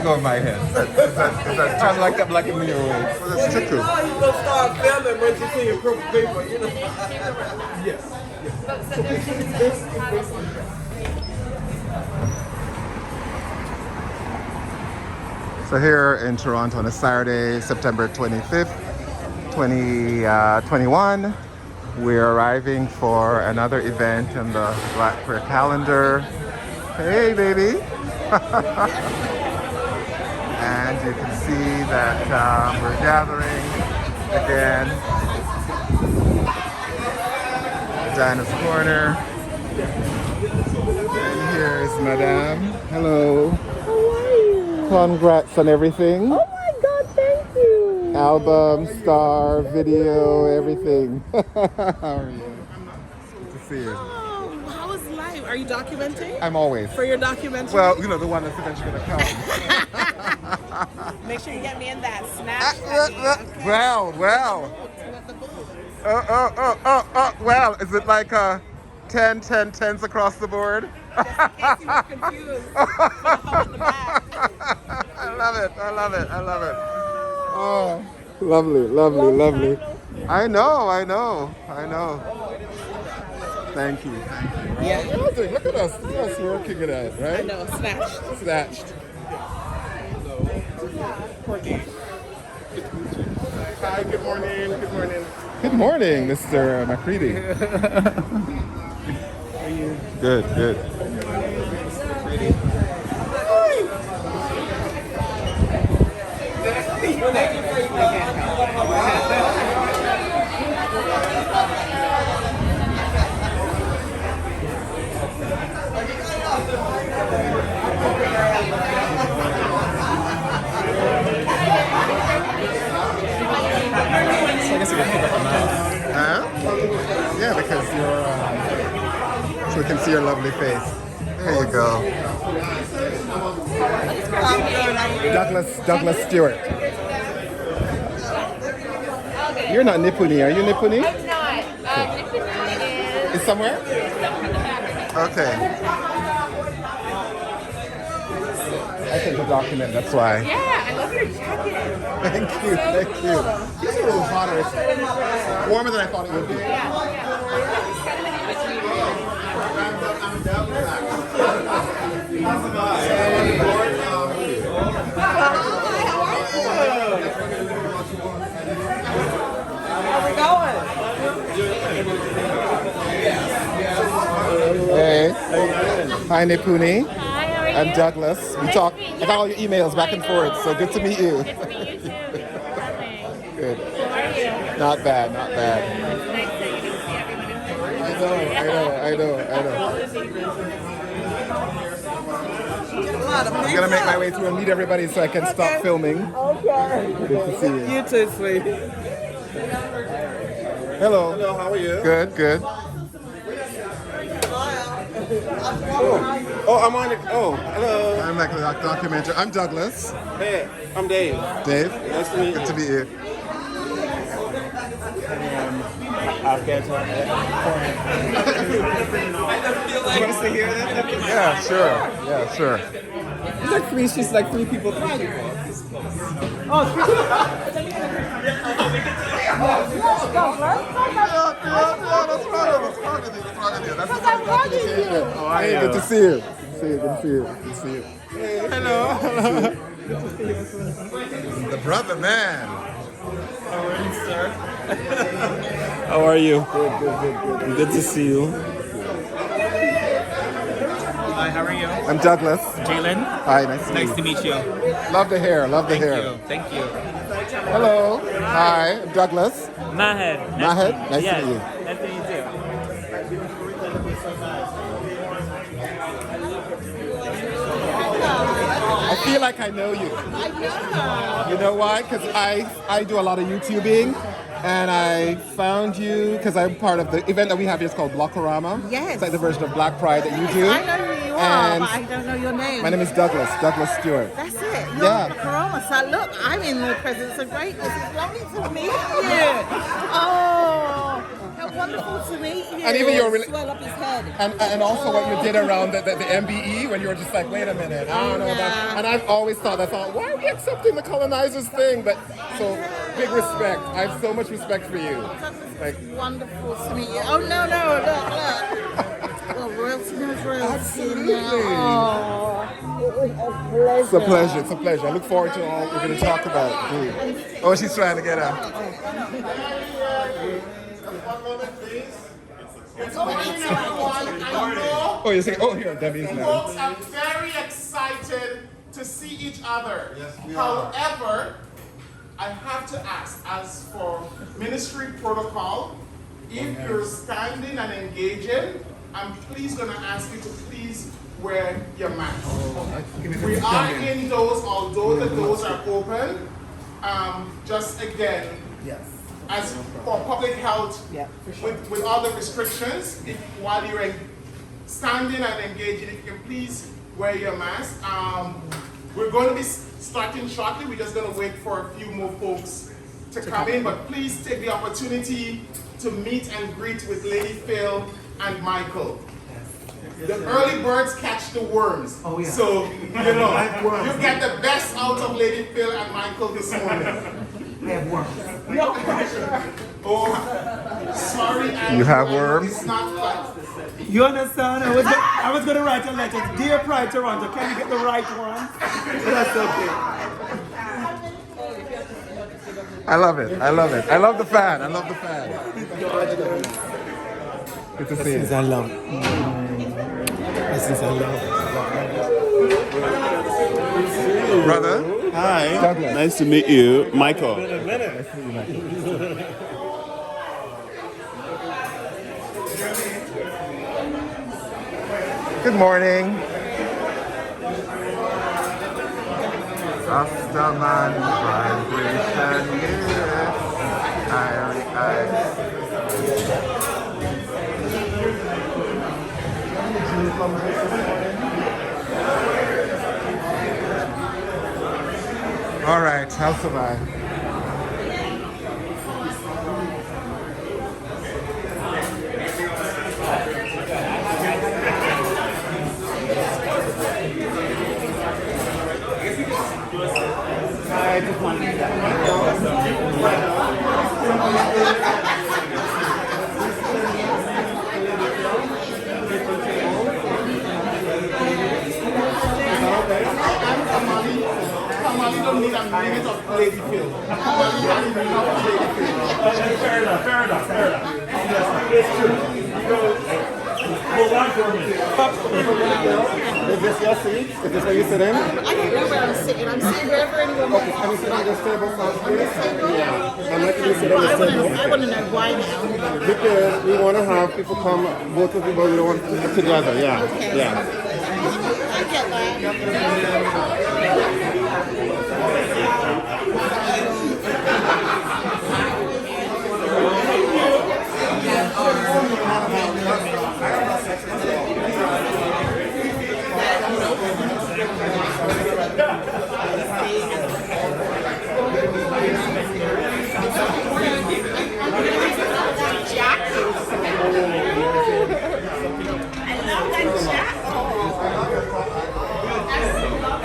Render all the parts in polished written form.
over my head. I'm like that black and mirror way. Well, that's chicken. You gonna start filming once you see your purple paper, you know? Yes. So here in Toronto on a Saturday, September 25th, 2021, we're arriving for another event in the Black Queer calendar. Hey, baby. And you can see that we're gathering again. Diana's Corner. And here's Madame. Hello. How are you? Congrats on everything. Oh my God, thank you. Album, star, video, everything. How are you? Good to see you. Oh, how is life? Are you documenting? I'm always. For your documentary? Well, you know, the one that's eventually going to come. Make sure you get me in that snap. Well. Well, is it like 10, 10, 10s across the board? Just in case you were confused. I love it. Oh, lovely. I know. Thank you. Yeah. Look at us working it out, right? I know, snatched. Hi, good morning. Good morning, Mr. McCready. How are you? Good. I guess I can pick up on that. Huh? Yeah, because you're, so we can see your lovely face. There you go. Douglas Stewart. You're not Nipuni, are you Nipuni? I'm not. Nipuni Is somewhere? Okay. I think the document, that's why. Yeah, I love your jacket. Thank you. It's a little hotter. It's warmer than I thought it would be. Hey. Hi, Nipuni. Hi, how are you? I'm Douglas. We talk. to meet I you. got all your emails back and forth, so good to meet you. Good to meet you too. Lovely. Good. How are you? Not bad. It's nice that you get to see everyone in I know. I'm gonna make my way through and meet everybody so I can stop filming. Okay. Good to see you. You too, sweetie. Hello. Hello, how are you? Good. Oh, I'm on the. Oh, hello. I'm like a documentary. I'm Douglas. Hey, I'm Dave. Dave. Nice to meet you. Good to meet you. You want us to hear that? Yeah, sure. She's like three people. Hey, good to see you. Good to see you. Hello. The brother man. How are you? Good. Good to see you. Hi, how are you? I'm Douglas. Jalen? Hi, nice Nice to meet you. Love the hair. Thank you. Hello. Hi, I'm Douglas. Mahed. Mahed, nice Yes. to meet you. Nice to meet you too. I feel like I know you. You know why? Because I do a lot of YouTubing, and I found you because I'm part of the event that we have here. It's called Blockorama. Yes. It's like the version of Black Pride that you do. I know who you are, And but I don't know your name. my name is Douglas Stewart. That's it. You're Yeah. Corona. So look, I'm in the presence of greatness. It's lovely to meet you. Oh, what wonderful to meet you. And even your swell up his head. and also what you did around the MBE when you were just like, wait a minute, I don't know about. And I've always thought, why are we accepting the colonizers thing? But so big respect. I have so much respect for you. Like Wonderful to meet you. Oh no, look. Well, royalty knows royalty. Absolutely. Oh, it was it's a pleasure. It's a pleasure. I look forward to all we're going to talk about. Oh, she's trying to get up. Oh, you're saying, oh, here, Debbie's now. Folks are very excited to see each other. However, I have to ask, as for ministry protocol, if you're standing and engaging, I'm please going to ask you to please wear your mask. We are indoors, although the doors are open. Just again, as for public health, with all the restrictions, if while you're standing and engaging, if you can please wear your mask. We're going to be starting shortly. We're just going to wait for a few more folks to come in, but please take the opportunity to meet and greet with Lady Phil and Michael. The early birds catch the worms. Oh, yeah. So, you get the best out of Lady Phil and Michael this morning. I have worms. No pressure. Oh, sorry. You have worms? It's not fun. You understand? I was going to write a letter. Dear Pride Toronto, can you get the right one? But that's okay. I love it. I love it. I love the fan. I love the fan. Good to see you. I love. Since I love. Brother. Hi. Douglas. Nice to meet you, Michael. Good morning. Rastaman vibration, yeah. All right, how's the vibe? I just want to Kamali don't need a minute of Lady Phil. Fair enough. It's true. Hold on for a minute. Is this your seat? Is this where you sit in? I don't know where I'm sitting. I'm sitting wherever anyone wants. Can you sit on this table first, please? Yeah. I'm letting you sit on Well, this table. I want to know why now. Because we want to have people come, both of you, but we don't want to together. Yeah. Okay. Yeah. I get that.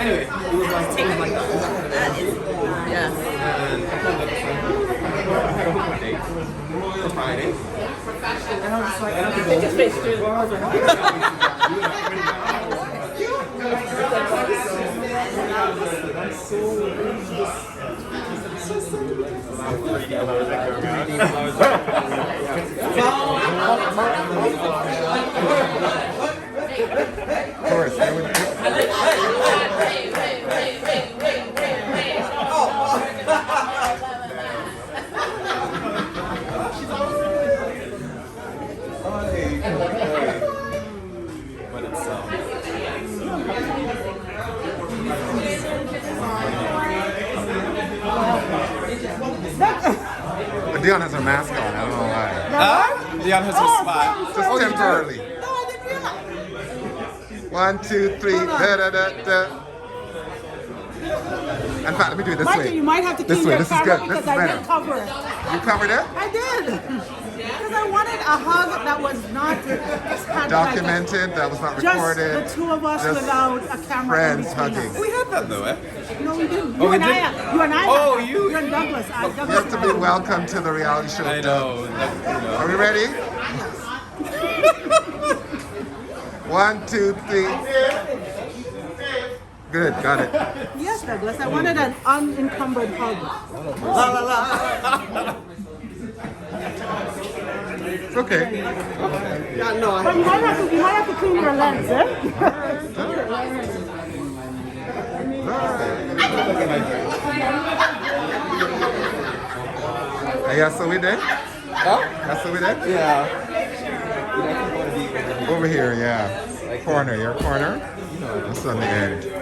Anyway, it was like that is Yeah. for Friday. And I was just like, I don't think it's Of course. Dion has her mask on. I don't know why. Leon has a spot. Just temporarily. No, I didn't realize. 1, 2, 3. Da da da da. In fact, let me do it this Michael, way. you might have to This keep way. your This is camera good. This because is I better. did cover it. You covered it? I did. Because Because I wanted a hug that was not just had Documented, that was not just recorded. the two of us just without a camera. friends in between hugging. us. We had that though, eh? No, we didn't. Oh, You we and did? I. You and I. Oh, had that. you- and Douglas. You Douglas have to and be I. welcome to the reality show. I know. Like, you know. Are we ready? 1, 2, 3. Good, got it. Yes, Douglas. I wanted an unencumbered hug. It's okay. But you might have to clean your lens, eh? Yeah, so we there? Huh? That's so we there? Yeah. Over here, yeah. Corner, your corner. That's on the end.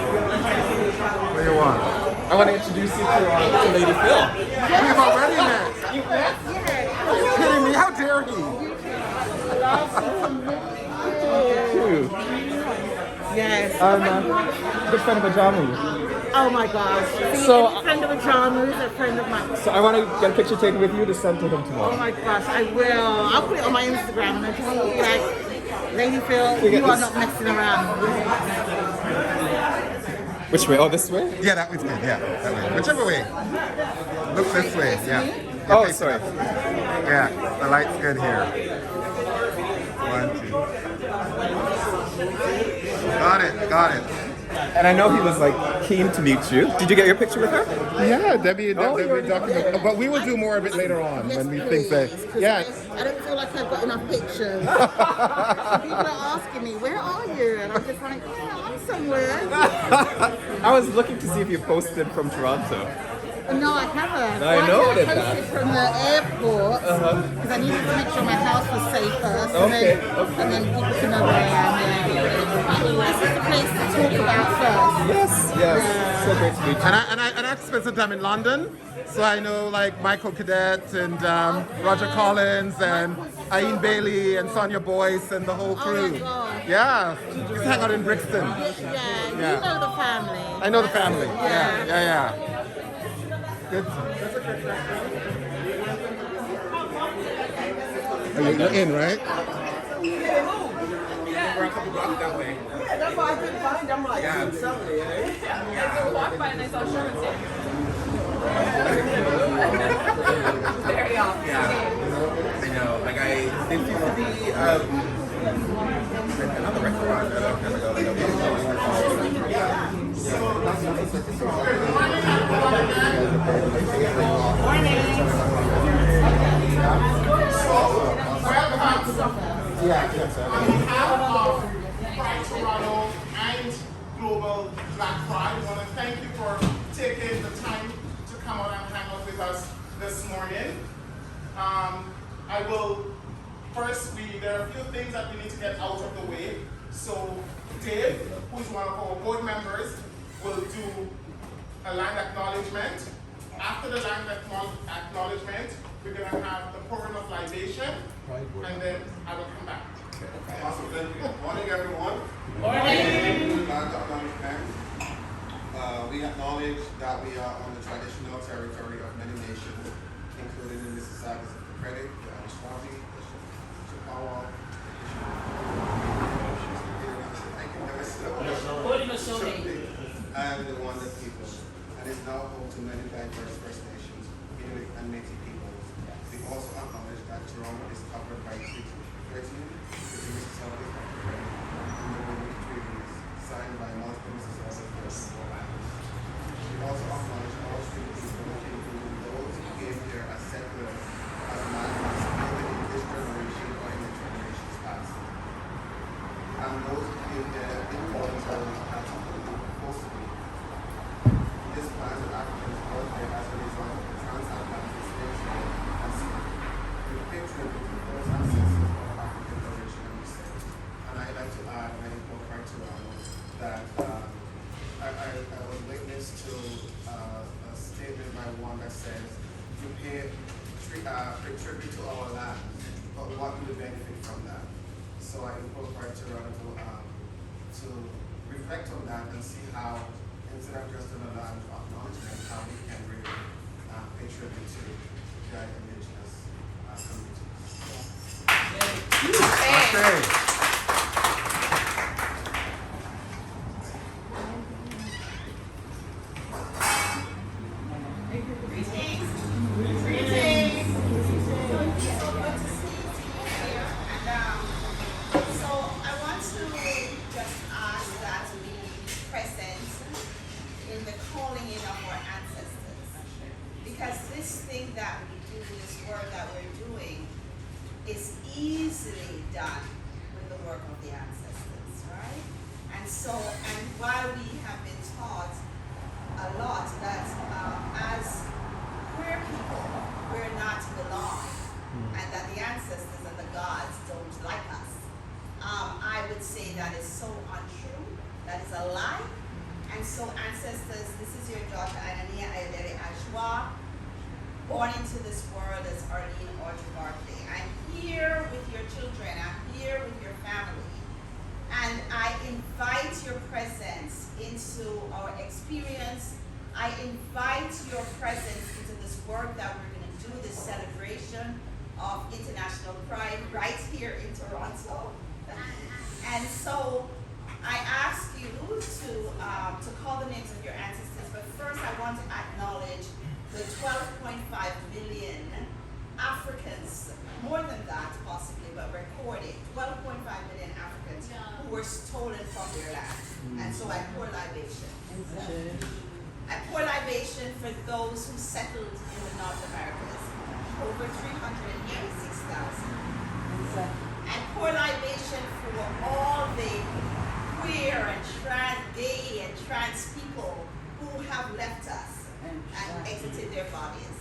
What do you want? I want to introduce you to Lady Phil. We've already met. Are you kidding me? How dare he? Yes. Good friend of Ajamu. Oh my gosh. See, So- any friend of a John is a friend of mine. So I want to get a picture taken with you to send to him Oh tomorrow. my gosh, I will. I'll put it on my Instagram and I'll just be like, Lady Phil, you are not messing around. Which way? Oh, this way? Yeah, that was good. Yeah, that way. Whichever way. Look this way. Yeah. Oh, sorry. Yeah, the light's good here. 1, 2. Got it, got it. And I know he was like keen to meet you. Did you get your picture with her? Yeah, Debbie you're document. But we will do more of it later on when we think that. Yeah. I don't feel like I've got enough pictures. People are asking me, where are you? And I'm just like, yeah, I'm somewhere. I was looking to see if you posted from Toronto. No, I haven't. I know I that. posted from the airport because I needed to make sure my house was safe first. Okay, And then people can know where I am. Yeah. This is the place to talk about first. Yes, yes. Yeah. So great to meet you. And I spent some time in London, so I know like Michael Cadet and Roger Collins and Aine Bailey and Sonia Boyce and the whole Oh crew. my God. Yeah, used to hang out in Brixton. Yeah, Yeah. you know the family. I know the family. Yeah. Yeah. Good. You're in, right? We're a couple blocks that way. Yeah, that's why I couldn't find them. I'm like, somebody, eh? I walked by and I saw Sherman standing. Very often. Yeah. I know. Like there used to be another restaurant that I kind of go like On behalf of Pride Toronto and Global Black Pride, I want to thank you for taking the time to come out and hang out with us this morning. I will first there are a few things that we need to get out of the way. So Dave, who's one of our board members, will do a land acknowledgement. After the land acknowledgement, we're going to have the pouring of libation, and then I will come back. Awesome, thank you. Morning, everyone. Morning. We acknowledge that we are on the traditional territory of many nations, including the Mississaugas of the credit the Swami, to Powell, and the Wonder people, and is now home to many diverse First Nations, Inuit, and Métis peoples. We also acknowledge that Toronto is covered by treaty 13 with the Mississauga of the Credit and the Women treaties signed by multiple Mississauga First Islanders. We also acknowledge all treaty people, including those who came here as settlers, as landmarks either in this generation or in the generations past, and those who came here involuntarily as forcibly. This land of Africans brought there as a result of the transatlantic slave trade and slavery. We pay tribute to those ancestors of African origin and descent. And I'd like to add, when I spoke right to that I was witness to a statement by one that says, you pay tribute to our land, but what do we benefit from that? So I spoke right to to reflect on that and see how, instead of just an land of acknowledgement, how we can really pay tribute to the indigenous communities. Okay. Born into this world as Arlene Audrey Barclay. I'm here with your children. I'm here with your family. And I invite your presence into our experience. I invite your presence into this work that we're going to do, this celebration of International Pride right here in Toronto. And so I ask you to call the names of your ancestors, but first I want to acknowledge the 12.5 million Africans, more than that possibly, but recorded, 12.5 million Africans who were stolen from their land. And so I pour libation. I pour libation for those who settled in the North Americas, over 386,000. I pour libation for all the queer and gay and trans people who have left us and exited their bodies.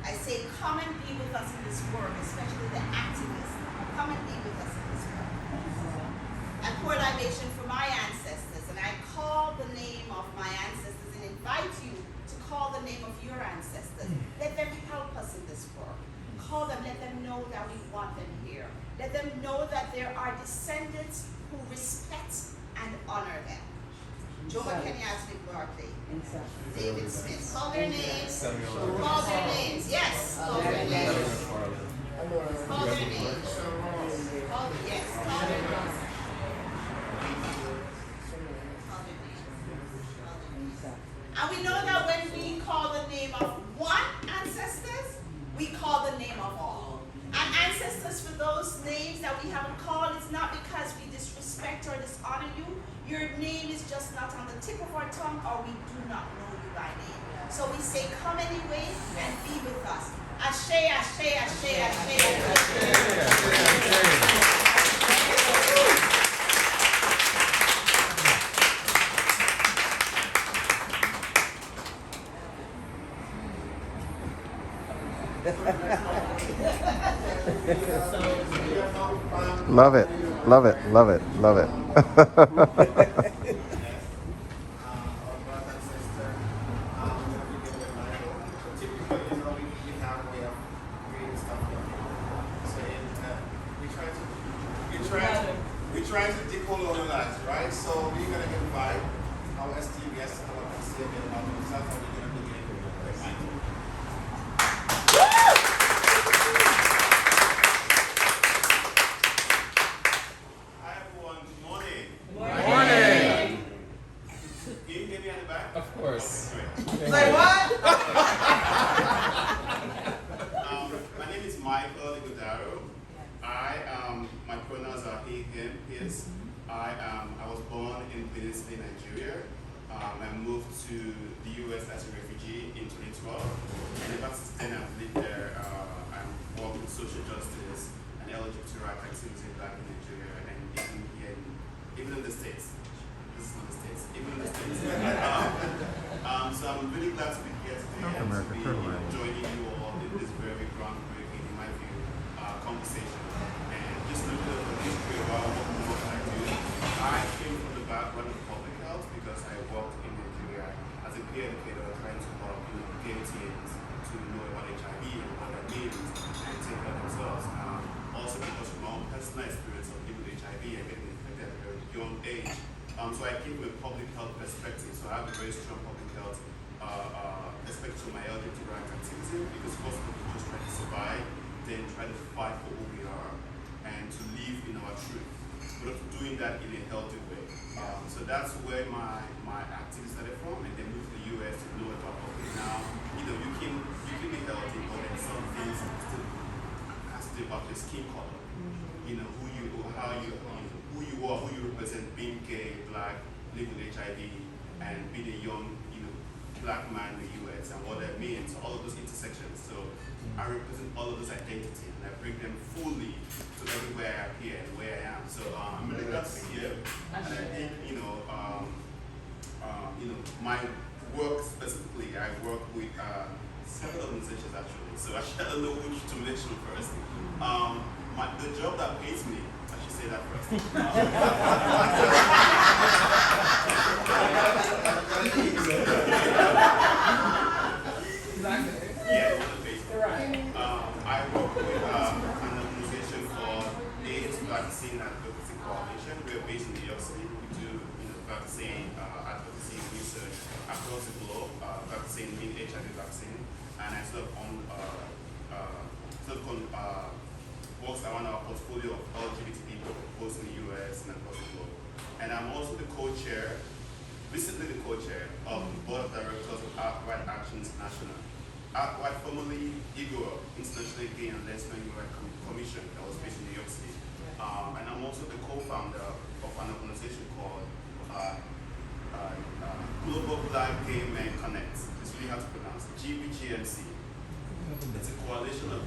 I say, come and be with us in this work, especially the activists. Come and be with us in this work. I pour libation for my ancestors, and I call the name of my ancestors and invite you to call the name of your ancestors. Let them help us in this work. Call them, let them know that we want them here. Let them know that there are descendants who respect and honor them. Jomo Kenyatta Barclay, David Smith. Call their names. Call their names. Yes. Call their names. Call their names. Call their names. Call their names. And we know that when we call the name of one ancestors, we call the name of all. And ancestors, for those names that we haven't called, it's not because we disrespect or dishonor you. Your name is just not on the tip of our tongue, or we do not know you by name. So we say, come anyway and be with us. Ashe, ashe, ashe, ashe, Love it, love it, love it, love it. We're trying to decolonize, right? So we're going to invite our STBS to come up and say a bit about themselves, and we're going to begin with the Can you hear me at the back? Of course. Okay, Say what? my name is Michael Igodaro. My pronouns are he, him, his. I was born in Benin City, Nigeria. I moved to the US as a refugee in 2012. And ever since then, I've lived there. I'm working with social justice and LGBT rights activism back in Nigeria and even here, even in the States. This is not the States, even in the States. So I'm really glad to be here today and to be joining you all in this very groundbreaking, in my view, conversation. And just a little bit of a history about what I do. I came from the background of public health because I worked in Nigeria as a peer educator trying to help gay teens to know about HIV and what that means and take care of themselves. Also because of my own personal experience of living with HIV and getting infected at a very young age. So I came from a public health perspective, so I have a very strong public health perspective to my LGBT rights activism because first of all, we just try to survive, then try to fight for who we are and to live in our truth, but doing that in a healthy way. So that's where my activism started from, and then moved to the US to know about okay now, you can be healthy, but then some things still has to do about your skin color. Who you are, who you represent, being gay, black, living with HIV, and being a young, black man in the US and what that means, all of those intersections. So I represent all of those identities and I bring them fully to everywhere I appear and where I am. So I'm really glad to be here. And I think, my work specifically, I work with several organizations actually. So I don't know which to mention first. The job that pays me, I should say that first. Yeah, I work with an organization called AIDS Vaccine Advocacy Coalition. We're based in New York City. We do vaccine advocacy research across the globe, vaccine being HIV vaccine, and I sort of works around our portfolio of LGBT people, both in the US and across the globe. And I'm also the co-chair, recently the co-chair of the board of directors of Outright Action International. Outright, formerly IGOR, International Gay and Lesbian Human Rights Commission, that was based in New York City. And I'm also the co-founder of an organization called Global Black Gay Men Connect. It's really hard to pronounce. GBGMC. It's a coalition of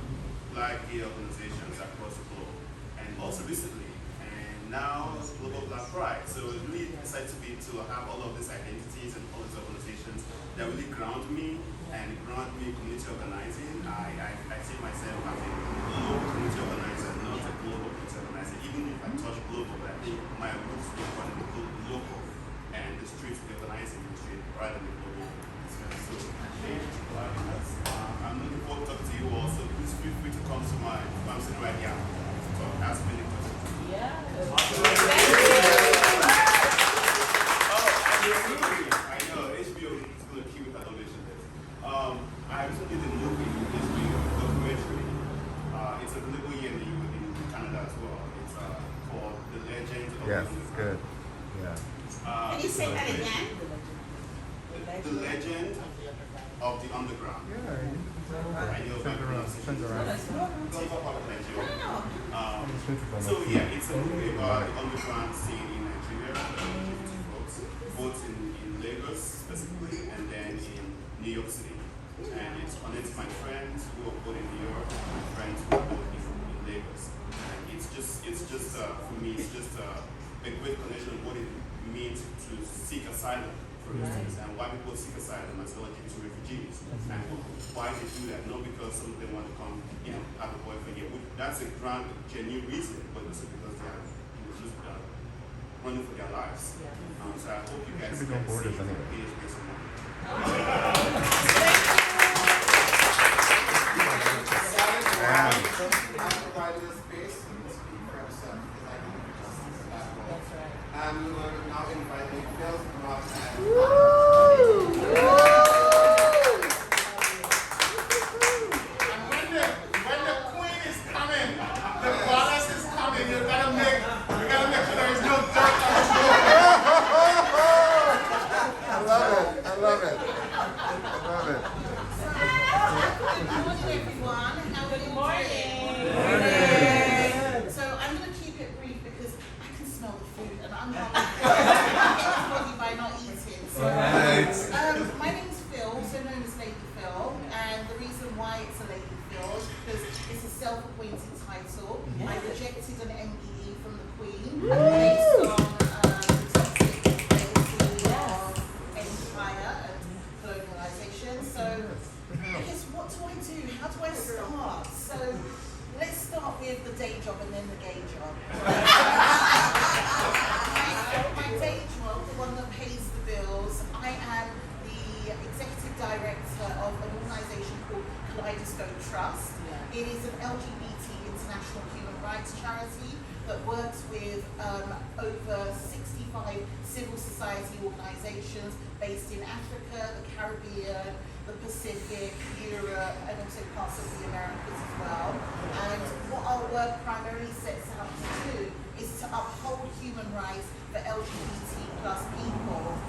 black gay organizations across the globe. And also recently, and now Global Black Pride. So it's really excited to have all of these identities and all these organizations that really ground me and ground me in community organizing. I see myself as a global community organizer, not a global community organizer. Even if I touch global, but I think my roots are going to be local and the streets be organizing the street rather than the global. So I'm looking forward to talking to you all. So please feel free to come to I'm sitting right here to talk, ask me any questions. Yeah. I know, HBO is going to keep it at audition this. I recently did a movie, HBO documentary. It's available here in Canada as well. It's called The Legend of Yes, the it's good. Yeah. Can you say that again? The Legend of the Underground. I know my pronunciation. So yeah, it's a movie about the underground scene in Nigeria, both in Lagos specifically and then in New York City. And it's connects my friends who are both in New York and my friends who are both in Lagos. And it's just for me, it's just a great connection of what it means to seek asylum. For instance, and why people seek asylum as LGBT refugees, and why they do that, not because some of them want to come, have a boyfriend here. That's a grand, genuine reason, but also because they are just running for their lives. So I hope you guys can see it. I'm provided a space to speak for himself because I can just that role. And we will now invite the girls to come out And when the queen is coming, the goddess is coming, you gotta make sure there is no dirt on the floor. love it. I love it. Good morning, everyone. How are you doing? So I'm going to keep it brief because I can smell the food and I'm not body by not eating. So, my name's Phil, also known as Lady Phil, and the reason why it's a Lady Phil is because it's a self-appointed title. I rejected an MBE from the Queen based on the toxic legacy of empire and colonialization. So I guess what do I do? How do I start? So let's start with the day job and then the gay job. My day job, the one that pays the bills, I am the executive director of an organisation called Kaleidoscope Trust. It is an LGBT international human rights charity that works with over 65 civil society organisations based in Africa, the Caribbean, the Pacific, Europe, and also parts of the Americas as well. And what our work primarily sets out to do is to uphold human rights for LGBT plus people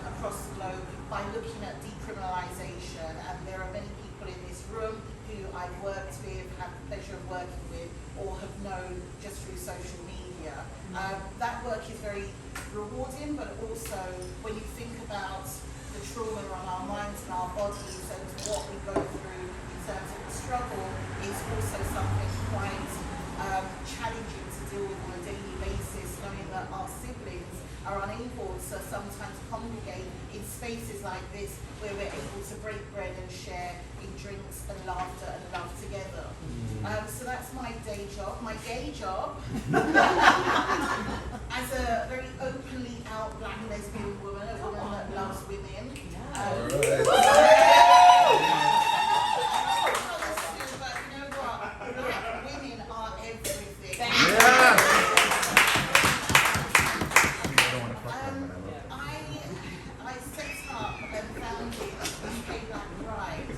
across the globe by looking at decriminalisation. And there are many people in this room who I've worked with, have the pleasure of working with, or have known just through social media. That work is very rewarding, but also when you think about the trauma on our minds and our bodies and what we go through in terms of the struggle, it's also something quite challenging to deal with on a daily basis, knowing that our siblings are unable to sometimes congregate in spaces like this where we're able to break bread and share in drinks and laughter and love together. So that's my day job. My gay job, as a very openly out black lesbian woman, a woman that loves women. But you know what? Black women are everything. I set up and founded UK Black Pride.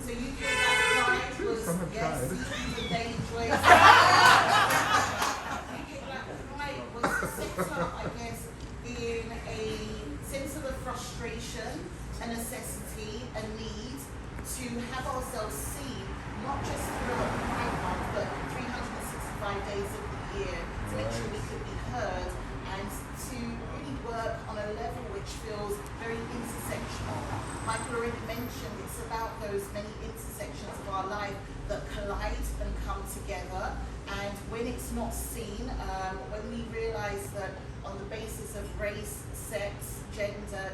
So UK Black Pride was, yes, the day joy. UK Black Pride was set up, I guess, in a sense of a frustration, a necessity, a need to have ourselves seen, not just throughout Pride Month, but 365 days of the year, to make sure we could be heard and to really work on a level which feels very intersectional. Michael already mentioned it's about those many intersections of our life that collide and come together, and when it's not seen, when we realise that on the basis of race, sex, gender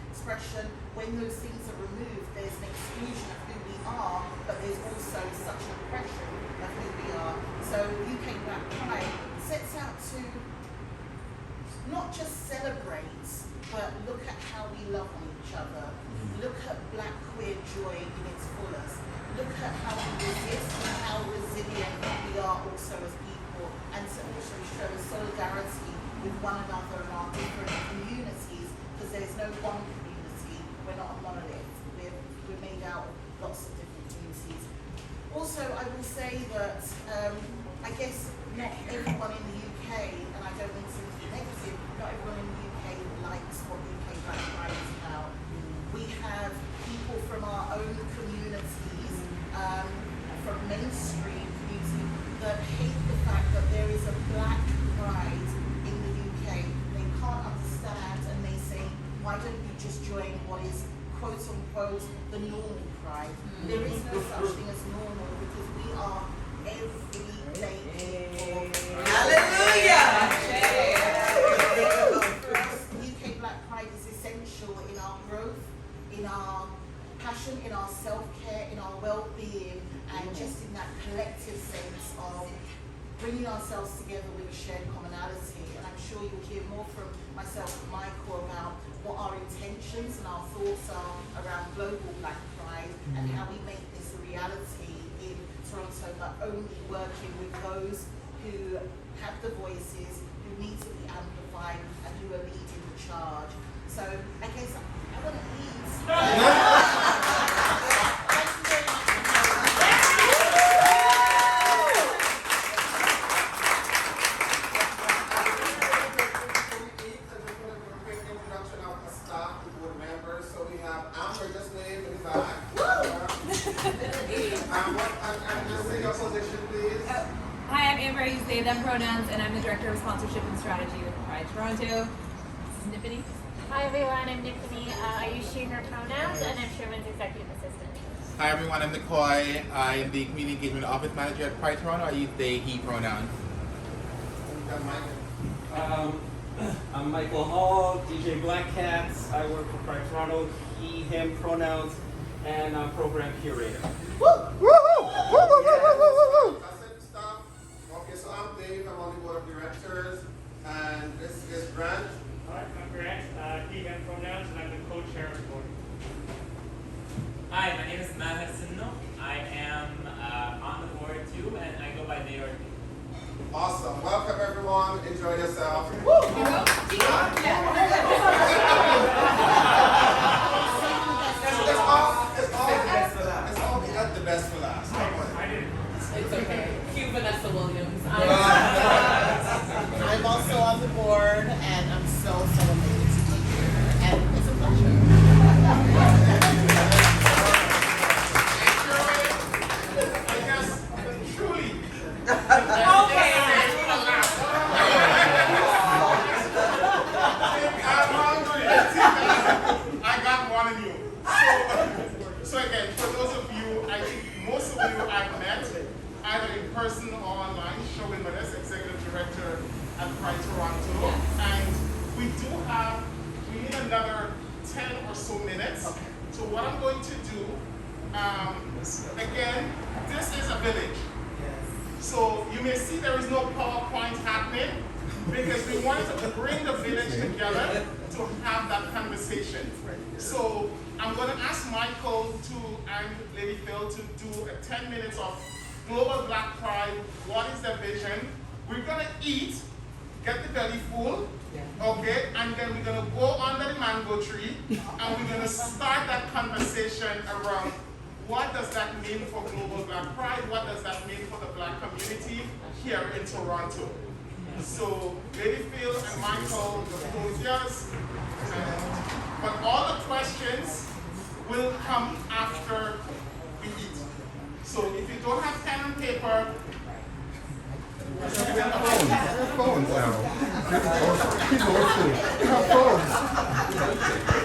expression, when those things are removed, there's an exclusion of who we are, but there's also such an oppression of who we are. So UK Black Pride sets out to not just celebrate, but look at how we love on each other. Look at black queer joy in its fullest. Look at how we resist and how resilient we are also as people, and to also show solidarity with one another and our different communities, because there's no one community, we're not a monolith, we're made out of lots of different communities. Also, I will say that I guess not everyone in the UK, and I don't mean to be negative, not everyone in the UK likes what UK Black Pride is about. We have people from our own communities, from mainstream community, that hate the fact that there is a black pride in the UK. They can't understand, and they say, why don't you just join what is quote unquote the normal pride? There is no such thing as normal, because we are everyday people. Hallelujah! For us, UK Black Pride is essential in our growth, in our passion, in our self-care, in our well-being, and just in that collective sense of bringing ourselves together with a shared commonality. And I'm sure you'll hear more from myself and Michael about what our intentions and our thoughts are around global Black Pride and how we make this a reality in Toronto, but only working with those who have the voices, who need to be amplified, and who are leading the charge. So I guess I want to eat. So we just wave in the back. And just say your position, please. Hi, I'm Amber. I use they, them pronouns, and I'm the Director of Sponsorship and Strategy with Pride Toronto. This is Nippany. Hi everyone, I'm Nippany. I use she, her pronouns, and I'm Sherman's executive assistant. Hi everyone, I'm Nicoy. I am the Community Engagement Office Manager at Pride Toronto. I use they, he pronouns. I'm Michael Hall, DJ Black Cats. I work for Pride Toronto, he, him pronouns, and I'm program curator. Stop. Okay, so I'm Dave. I'm on the board of directors, and this is Grant. Hi, I'm Grant, he, him pronouns, and I'm the co-chair of the board. Hi, my name is Maher Sinno. I am on the board too, and I go by they or he. Awesome. Welcome everyone. Enjoy yourself. It's all we got the best for last. It's okay. Cue Vanessa Williams. I'm also on the board, and I'm so elated to be here, and it's a pleasure. I guess, truly. Okay. I'm hungry. I got one of you. So again, for those of you, I think most of you I've met, either in person or online. Sherwin Vanessa, Executive Director at Pride Toronto. And we need another 10 or so minutes. So what I'm going to do, again, this is a village. So you may see there is no PowerPoint happening because we wanted to bring the village together to have that conversation. So I'm going to ask Michael and Lady Phil to do 10 minutes of Global Black Pride. What is their vision? We're going to eat, get the belly full, okay, and then we're going to go under the mango tree and we're going to start that conversation around what does that mean for Global Black Pride? What does that mean for the Black community here in Toronto? So, Lady Phil and Michael, the floor is yours. But all the questions will come after we eat. So, if you don't have pen and paper, Phones now. People are phones.